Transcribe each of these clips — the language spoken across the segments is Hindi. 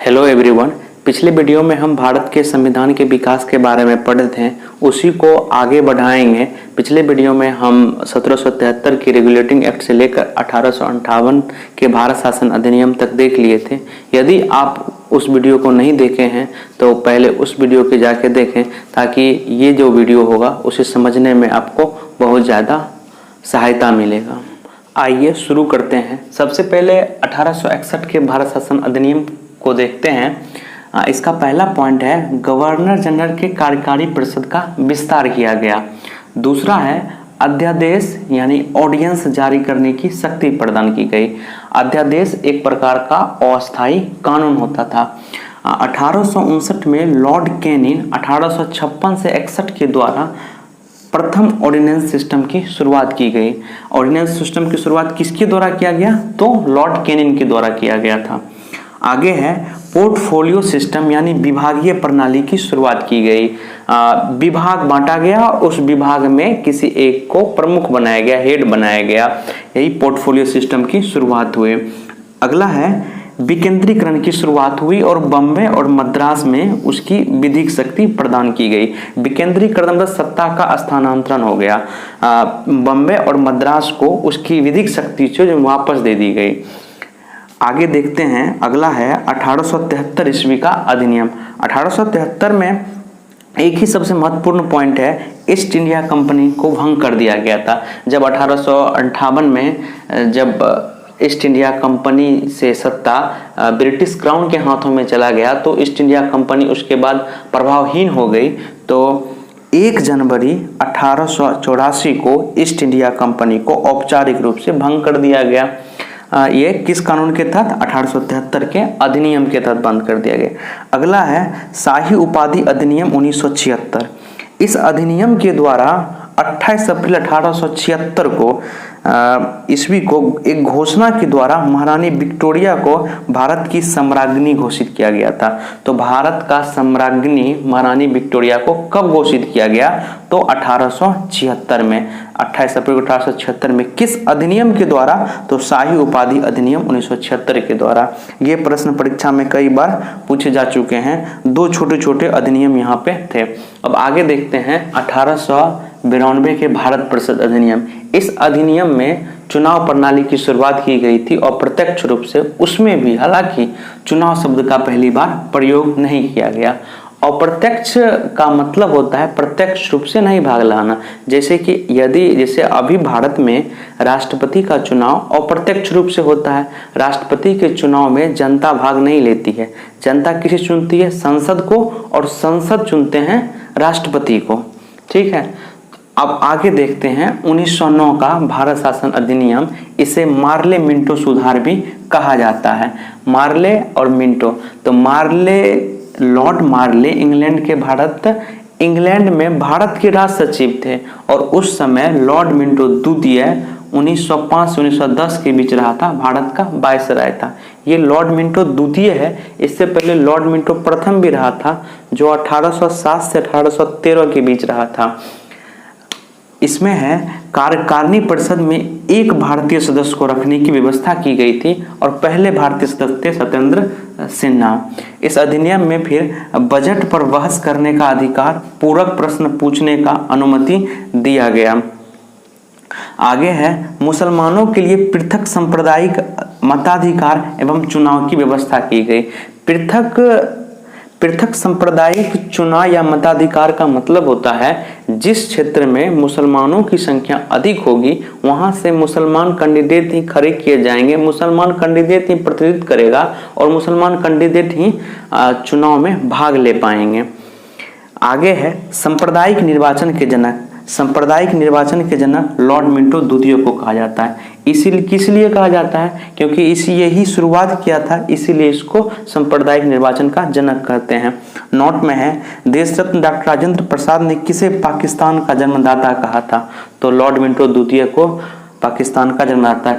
Hello everyone. पिछले वीडियो में हम भारत के संविधान के विकास के बारे में पढ़े थे, उसी को आगे बढ़ाएंगे। पिछले वीडियो में हम 1773 के रेगुलेटिंग एक्ट से लेकर 1858 के भारत शासन अधिनियम तक देख लिए थे। यदि आप उस वीडियो को नहीं देखे हैं तो पहले उस वीडियो के जाके देखें, ताकि ये जो वीडियो होगा उसे समझने में आपको बहुत ज़्यादा सहायता मिलेगा। आइए शुरू करते हैं। सबसे पहले 1861 के भारत शासन अधिनियम को देखते हैं। इसका पहला पॉइंट है गवर्नर जनरल के कार्यकारी परिषद का विस्तार किया गया। दूसरा है अध्यादेश यानी ऑर्डिनेंस जारी करने की शक्ति प्रदान की गई। अध्यादेश एक प्रकार का अस्थायी कानून होता था। 1859 में लॉर्ड कैनिंग 1856 से 61 के द्वारा प्रथम ऑर्डिनेंस सिस्टम की शुरुआत की गई। ऑर्डिनेंस सिस्टम की शुरुआत किसके द्वारा किया गया? तो लॉर्ड कैनिंग के द्वारा किया गया था। आगे है पोर्टफोलियो सिस्टम यानी विभागीय प्रणाली की शुरुआत की गई। विभाग बांटा गया, उस विभाग में किसी एक को प्रमुख बनाया गया, हेड बनाया गया। यही पोर्टफोलियो सिस्टम की शुरुआत हुई। अगला है विकेंद्रीकरण की शुरुआत हुई और बम्बई और मद्रास में उसकी विधिक शक्ति प्रदान की गई। विकेंद्रीकरण मतलब सत्ता का स्थानांतरण हो गया। बम्बई और मद्रास को उसकी विधिक शक्ति जो वापस दे दी गई। आगे देखते हैं। अगला है 1873 ईस्वी का अधिनियम। 1873 में एक ही सबसे महत्वपूर्ण पॉइंट है, ईस्ट इंडिया कंपनी को भंग कर दिया गया था। जब 1858 में जब ईस्ट इंडिया कंपनी से सत्ता ब्रिटिश क्राउन के हाथों में चला गया तो ईस्ट इंडिया कंपनी उसके बाद प्रभावहीन हो गई। तो 1 जनवरी 1884 को ईस्ट इंडिया कंपनी को औपचारिक रूप से भंग कर दिया गया। ये किस कानून के तहत? 1873 के अधिनियम के तहत बंद कर दिया गया। अगला है शाही उपाधि अधिनियम 1976। इस अधिनियम के द्वारा 28 अप्रैल 1876 को ईस्वी को एक घोषणा के द्वारा महारानी विक्टोरिया को भारत की सम्राज्ञी घोषित किया गया था। तो भारत का सम्राज्ञी महारानी विक्टोरिया को कब घोषित किया गया? तो 1876 में। 28 अप्रैल 1876 में किस अधिनियम के द्वारा? तो शाही उपाधि अधिनियम 1976 के द्वारा। ये प्रश्न परीक्षा में कई बार पूछे जा चुके हैं। 2 छोटे छोटे अधिनियम यहाँ पे थे। अब आगे देखते हैं 1892 के भारत परिषद अधिनियम। इस अधिनियम में चुनाव प्रणाली की शुरुआत की गई थी और प्रत्यक्ष रूप से उसमें भी हालांकि चुनाव शब्द का पहली बार प्रयोग नहीं किया गया। अप्रत्यक्ष का मतलब होता है प्रत्यक्ष रूप से नहीं भाग लाना। जैसे कि जैसे अभी भारत में राष्ट्रपति का चुनाव अप्रत्यक्ष रूप से होता है। राष्ट्रपति के चुनाव में जनता भाग नहीं लेती है। जनता किसे चुनती है? संसद को, और संसद चुनते हैं राष्ट्रपति को। ठीक है। अब आगे देखते हैं 1909 का भारत शासन अधिनियम। इसे मार्ले मिंटो सुधार भी कहा जाता है। मार्ले और मिंटो, तो लॉर्ड मार्ले इंग्लैंड में भारत के राज सचिव थे और उस समय लॉर्ड मिंटो द्वितीय 1905 से 1910 के बीच रहा था, भारत का वायसराय था। ये लॉर्ड मिंटो द्वितीय है। इससे पहले लॉर्ड मिंटो प्रथम भी रहा था, जो 1807 से 1813 के बीच रहा था। इसमें है कार्यकारिणी परिषद में एक भारतीय सदस्य को रखने की व्यवस्था की गई थी और पहले भारतीय सदस्य थे सत्येंद्र सिन्हा। इस अधिनियम में फिर बजट पर बहस करने का अधिकार, पूरक प्रश्न पूछने का अनुमति दिया गया। आगे है मुसलमानों के लिए पृथक सांप्रदायिक मताधिकार एवं चुनाव की व्यवस्था की गई। पृथक सांप्रदायिक चुनाव या मताधिकार का मतलब होता है जिस क्षेत्र में मुसलमानों की संख्या अधिक होगी वहां से मुसलमान कैंडिडेट ही खड़े किए जाएंगे, मुसलमान कैंडिडेट ही प्रतिनिधित्व करेगा और मुसलमान कैंडिडेट ही चुनाव में भाग ले पाएंगे। आगे है सांप्रदायिक निर्वाचन के जनक। सांप्रदायिक निर्वाचन के जनक लॉर्ड मिंटो द्वितीय को कहा जाता है। इसीलिए किस लिए कहा जाता है? क्योंकि यही शुरुआत किया था, इसीलिए इसको सांप्रदायिक निर्वाचन का जनक कहते हैं। नोट में है देश रत्न डॉक्टर राजेंद्र प्रसाद ने किसे पाकिस्तान का जन्मदाता कहा था? तो लॉर्ड मिंटो द्वितीय को पाकिस्तान का जन्मदाता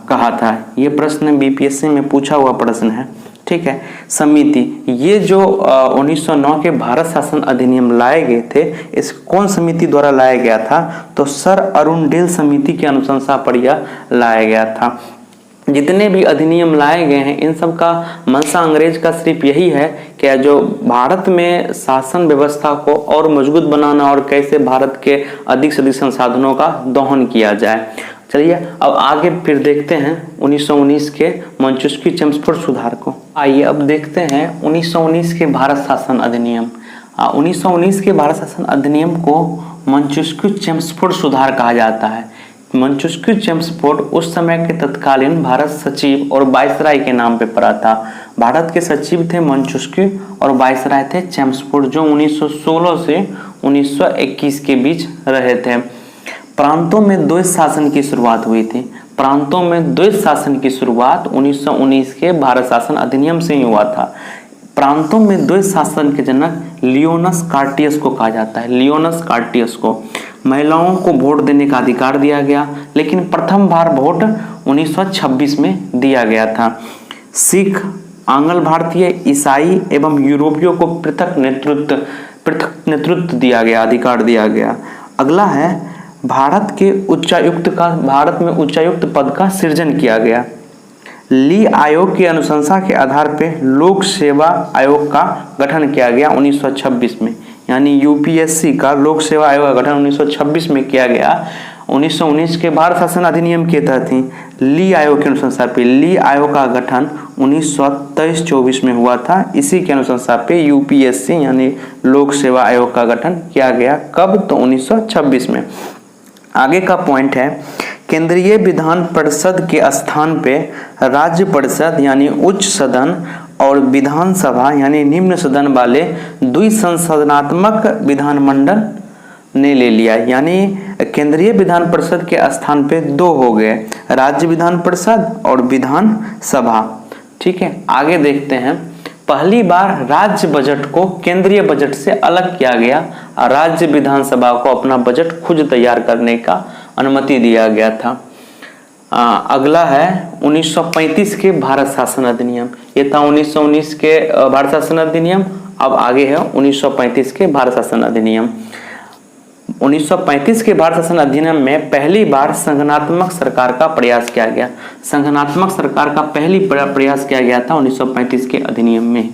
कहा था। ये प्रश्न बीपीएससी में पूछा हुआ प्रश्न है। ठीक है। समिति, ये जो 1909 के भारत शासन अधिनियम लाए गए थे, इस कौन समिति द्वारा लाया गया था? तो सर अरुणडेल समिति की अनुशंसा पर यह लाया गया था। जितने भी अधिनियम लाए गए हैं इन सब का मंशा अंग्रेज का सिर्फ यही है कि जो भारत में शासन व्यवस्था को और मजबूत बनाना और कैसे भारत के अधिक से अधिक संसाधनों का दोहन किया जाए। चलिए अब आगे फिर देखते हैं 1919 के मंचुस्की-चेम्सफोर्ड सुधार को। आइए अब देखते हैं 1919 के भारत शासन अधिनियम। 1919 के भारत शासन अधिनियम को मंचुस्की-चेम्सफोर्ड सुधार कहा जाता है। मंचुस्की-चेम्सफोर्ड उस समय के तत्कालीन भारत सचिव और वायसराय के नाम पे पड़ा था। भारत के सचिव थे मंचुस्की और वायसराय थे चेम्सफोर्ड, जो 1916 से 1921 के बीच रहे थे। प्रांतों में द्वैत शासन की शुरुआत हुई थी। प्रांतों में द्वैत शासन की शुरुआत 1919 के भारत शासन अधिनियम से ही हुआ था। प्रांतों में द्वैत शासन के जनक लियोनस कार्टियस को कहा जाता है। लियोनस कार्टियस को महिलाओं को वोट देने का अधिकार दिया गया, लेकिन प्रथम बार वोट 1926 में दिया गया था। सिख, आंग्ल भारतीय, ईसाई एवं यूरोपियों को पृथक नेतृत्व दिया गया, अधिकार दिया गया। अगला है भारत में उच्चायुक्त पद का सृजन किया गया। ली आयोग की अनुशंसा के आधार पर लोक सेवा आयोग का गठन किया गया 1926 में, यानी यूपीएससी का लोक सेवा आयोग का गठन 1926 में किया गया। 1919 के भारत शासन अधिनियम के तहत ही ली आयोग की अनुशंसा पे ली आयोग का गठन 1923-24 में हुआ था। इसी के अनुशंसा पे यूपीएससी यानी लोक सेवा आयोग का गठन किया गया। कब? तो 1926 में। आगे का पॉइंट है, केंद्रीय विधान परिषद के स्थान पे राज्य परिषद यानी उच्च सदन और विधानसभा यानी निम्न सदन वाले द्विसंसदनात्मक विधानमंडल ने ले लिया। यानी केंद्रीय विधान परिषद के स्थान पे दो हो गए, राज्य विधान परिषद और विधानसभा। ठीक है, आगे देखते हैं। पहली बार राज्य बजट को केंद्रीय बजट से अलग किया गया और राज्य विधानसभा को अपना बजट खुद तैयार करने का अनुमति दिया गया था। अगला है 1935 के भारत शासन अधिनियम। ये था 1919 के भारत शासन अधिनियम। अब आगे है 1935 के भारत शासन अधिनियम। 1935 के भारत शासन अधिनियम में पहली बार संगठनात्मक सरकार का प्रयास किया गया। संगठनात्मक सरकार का पहली प्रयास किया गया था 1935 के अधिनियम में।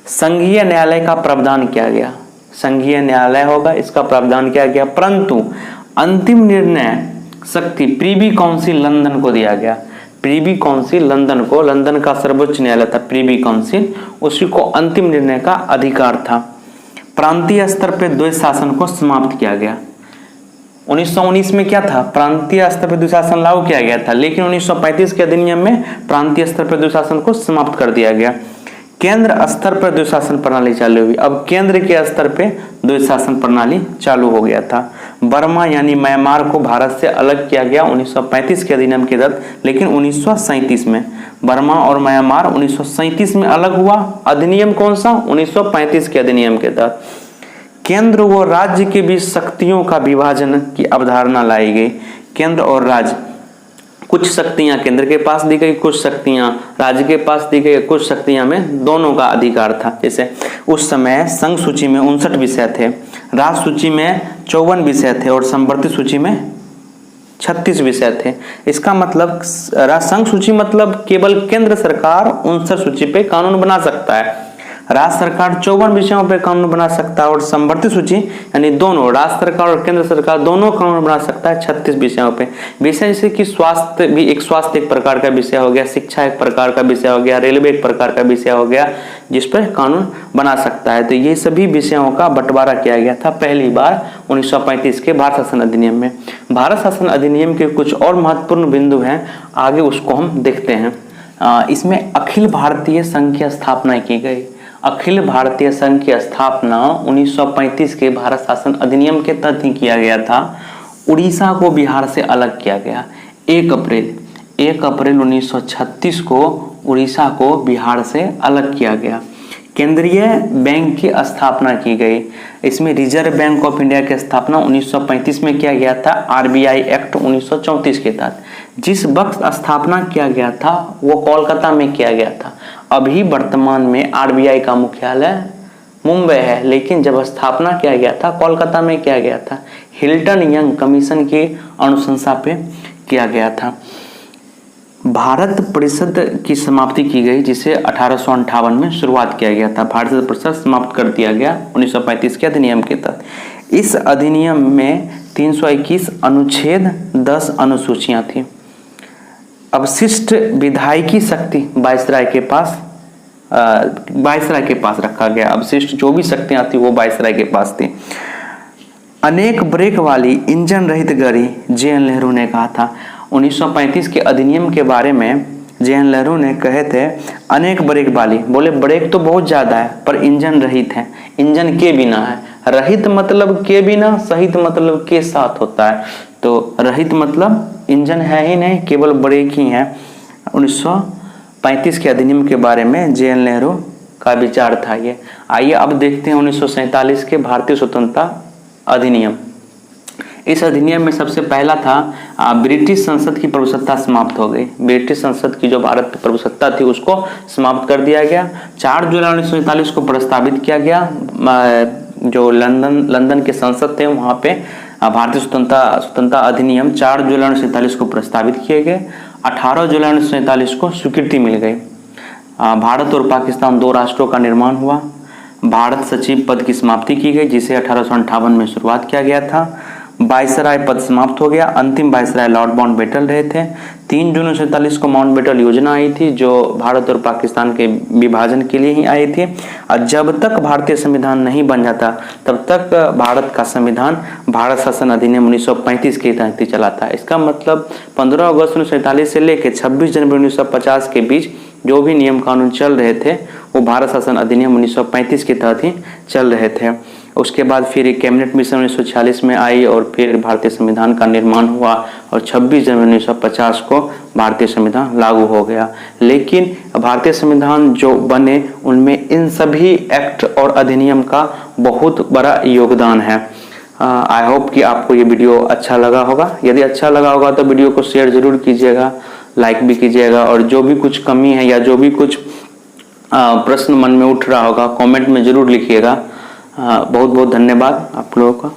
संघीय न्यायालय का प्रावधान किया गया। संघीय न्यायालय होगा, इसका प्रावधान किया गया, परंतु अंतिम निर्णय शक्ति प्रीवी काउंसिल लंदन को दिया गया। प्रीवी काउंसिल लंदन को, लंदन का सर्वोच्च न्यायालय था प्रीवी काउंसिल, उसी को अंतिम निर्णय का अधिकार था। प्रांतीय स्तर पर द्वैत शासन को समाप्त किया गया। 1919 में क्या था? प्रांतीय स्तर पर द्वैत शासन लागू किया गया था, लेकिन 1935 के अधिनियम में प्रांतीय स्तर पर द्वैत शासन को समाप्त कर दिया गया। केंद्र स्तर पर द्वैत शासन प्रणाली चालू हुई। अब केंद्र के स्तर पे द्वैत शासन प्रणाली चालू हो गया था। बर्मा यानी म्यांमार को भारत से अलग किया गया 1935 के अधिनियम के तहत, लेकिन 1937 में बर्मा और म्यांमार 1937 में अलग हुआ। अधिनियम कौन सा? 1935 के अधिनियम के तहत। केंद्र व राज्य के बीच शक्तियों का विभाजन की अवधारणा लाई गई। केंद्र और राज्य, कुछ शक्तियां केंद्र के पास दी गई, कुछ शक्तियां राज्य के पास दी गई, कुछ शक्तियां में दोनों का अधिकार था। जैसे उस समय संघ सूची में 59 विषय थे, राज्य सूची में 54 विषय थे और संवर्ती सूची में 36 विषय थे। इसका मतलब संघ सूची मतलब केवल केंद्र सरकार 59 सूची पे कानून बना सकता है, राज्य सरकार 54 विषयों पर कानून बना सकता है और संवर्ती सूची यानी दोनों राज्य सरकार और केंद्र सरकार दोनों कानून बना सकता है 36 विषयों पे। विषय जैसे कि स्वास्थ्य भी स्वास्थ्य एक प्रकार का विषय हो गया, शिक्षा एक प्रकार का विषय हो गया, रेलवे एक प्रकार का विषय हो गया जिस पर कानून बना सकता है। तो ये सभी विषयों का बंटवारा किया गया था पहली बार 1935 के भारत शासन अधिनियम में। भारत शासन अधिनियम के कुछ और महत्वपूर्ण बिंदु हैं, आगे उसको हम देखते हैं। इसमें अखिल भारतीय संघ की स्थापना की गई। अखिल भारतीय संघ की स्थापना 1935 के भारत शासन अधिनियम के तहत ही किया गया था। उड़ीसा को बिहार से अलग किया गया। 1 अप्रैल 1936 को उड़ीसा को बिहार से अलग किया गया। केंद्रीय बैंक की स्थापना की गई। इसमें रिजर्व बैंक ऑफ इंडिया की स्थापना 1935 में किया गया था आरबीआई एक्ट 1934 के तहत। जिस वक्त स्थापना किया गया था वो कोलकाता में किया गया था। अभी वर्तमान में आरबीआई का मुख्यालय मुंबई है, लेकिन जब स्थापना किया गया था कोलकाता में किया गया था। हिल्टन यंग कमीशन की अनुशंसा पे किया गया था। भारत परिषद की समाप्ति की गई, जिसे 1858 में शुरुआत किया गया था। भारत परिषद समाप्त कर दिया गया 1935 के अधिनियम के तहत। इस अधिनियम में 321 अनुच्छेद, 10 अनुसूचियां थी। अवशिष्ट विधायिकी शक्ति वायसराय के पास रखा गया। अवशिष्ट जो भी शक्तियां थी वो वायसराय के पास थी। अनेक ब्रेक वाली इंजन रहित गाड़ी, जे.एन. नेहरू ने कहा था। 1935 के अधिनियम के बारे में जे.एन. नेहरू ने कहे थे, अनेक ब्रेक वाली, बोले ब्रेक तो बहुत ज़्यादा है पर इंजन रहित है, इंजन के बिना है। रहित मतलब के बिना, सहित मतलब के साथ होता है। तो रहित मतलब इंजन है ही नहीं, केवल ब्रेक ही है। 1935 के अधिनियम के बारे में जे.एन. नेहरू का विचार था ये। आइए अब देखते हैं 1947 के भारतीय स्वतंत्रता अधिनियम। इस अधिनियम में सबसे पहला था ब्रिटिश संसद की प्रभुसत्ता समाप्त हो गई। ब्रिटिश संसद की जो भारत की प्रभुसत्ता थी उसको समाप्त कर दिया गया। 4 जुलाई 1947 को प्रस्तावित किया गया। जो लंदन के संसद थे वहाँ पे भारतीय स्वतंत्रता अधिनियम 4 जुलाई 1947 को प्रस्तावित किए गए। 18 जुलाई 1947 को स्वीकृति मिल गई। भारत और पाकिस्तान 2 राष्ट्रों का निर्माण हुआ। भारत सचिव पद की समाप्ति की गई, जिसे 1858 में शुरुआत किया गया था। वायसराय पद समाप्त हो गया। अंतिम वायसराय लॉर्ड माउंटबेटन रहे थे। 3 जून 1947 को माउंटबेटन योजना आई थी, जो भारत और पाकिस्तान के विभाजन के लिए ही आई थी। और जब तक भारतीय संविधान नहीं बन जाता तब तक भारत का संविधान भारत शासन अधिनियम 1935 के तहत ही चला था। इसका मतलब 15 अगस्त 1947 से लेकर 26 जनवरी 1950 के बीच जो भी नियम कानून चल रहे थे वो भारत शासन अधिनियम 1935 के तहत ही चल रहे थे। उसके बाद फिर एक कैबिनेट मिशन 1946 में आई और फिर भारतीय संविधान का निर्माण हुआ और 26 जनवरी 1950 को भारतीय संविधान लागू हो गया। लेकिन भारतीय संविधान जो बने उनमें इन सभी एक्ट और अधिनियम का बहुत बड़ा योगदान है। आई होप कि आपको ये वीडियो अच्छा लगा होगा। यदि अच्छा लगा होगा तो वीडियो को शेयर जरूर कीजिएगा, लाइक भी कीजिएगा, और जो भी कुछ कमी है या जो भी कुछ प्रश्न मन में उठ रहा होगा कमेंट में जरूर लिखिएगा। बहुत बहुत धन्यवाद आप लोगों का।